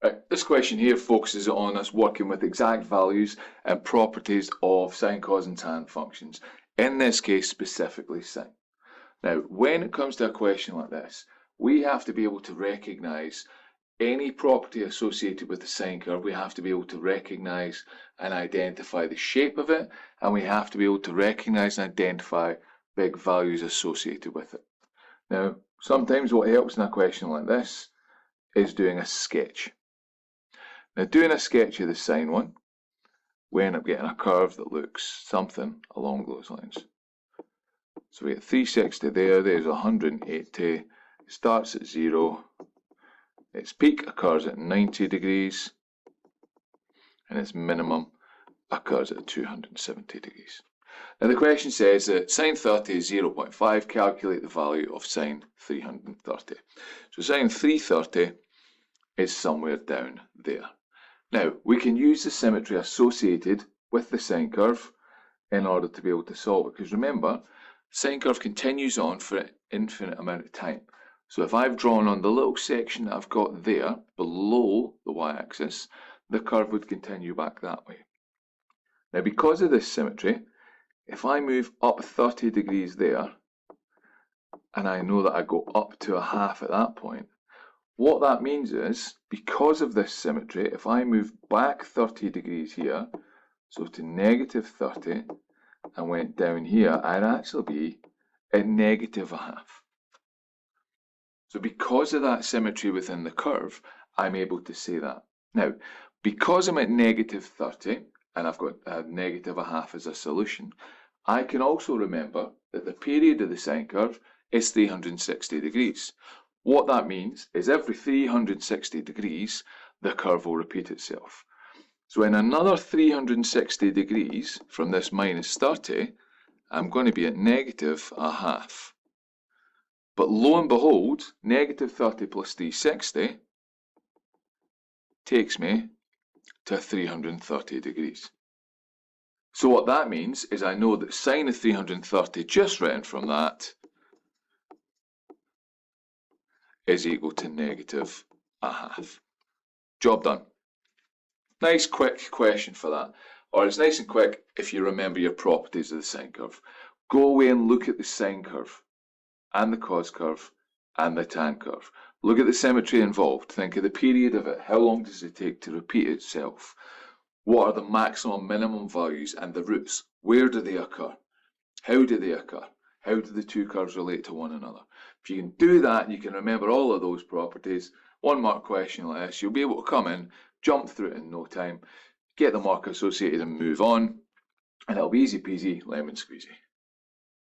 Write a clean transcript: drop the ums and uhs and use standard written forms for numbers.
Right, this question here focuses on us working with exact values and properties of sine, cos and tan functions. In this case, specifically sine. Now, when it comes to a question like this, we have to be able to recognize any property associated with the sine curve. We have to be able to recognize and identify the shape of it, and we have to be able to recognize and identify big values associated with it. Now, sometimes what helps in a question like this is doing a sketch. Now, doing a sketch of the sine one, we end up getting a curve that looks something along those lines. So we get 360 there, there's 180, it starts at 0, its peak occurs at 90 degrees, and its minimum occurs at 270 degrees. Now the question says that sine 30 is 0.5, calculate the value of sine 330. So sine 330 is somewhere down there. Now, we can use the symmetry associated with the sine curve in order to be able to solve it, because remember, sine curve continues on for an infinite amount of time. So if I've drawn on the little section that I've got there below the y-axis, the curve would continue back that way. Now, because of this symmetry, if I move up 30 degrees there, and I know that I go up to a half at that point, what that means is, because of this symmetry, if I move back 30 degrees here, so to negative 30, and went down here, I'd actually be at negative a half. So because of that symmetry within the curve, I'm able to say that. Now, because I'm at negative 30, and I've got negative a half as a solution, I can also remember that the period of the sine curve is 360 degrees. What that means is every 360 degrees, the curve will repeat itself. So in another 360 degrees from this minus 30, I'm going to be at negative a half. But lo and behold, negative 30 plus 360 takes me to 330 degrees. So what that means is I know that sine of 330, just written from that, is equal to negative a half. Job done. Nice quick question for that. Or it's nice and quick if you remember your properties of the sine curve. Go away and look at the sine curve and the cos curve and the tan curve. Look at the symmetry involved. Think of the period of it. How long does it take to repeat itself? What are the maximum, minimum values and the roots? Where do they occur? How do they occur? How do the two curves relate to one another? If you can do that, you can remember all of those properties. 1 mark question like this, you'll be able to come in, jump through it in no time, get the mark associated and move on, and it'll be easy peasy, lemon squeezy.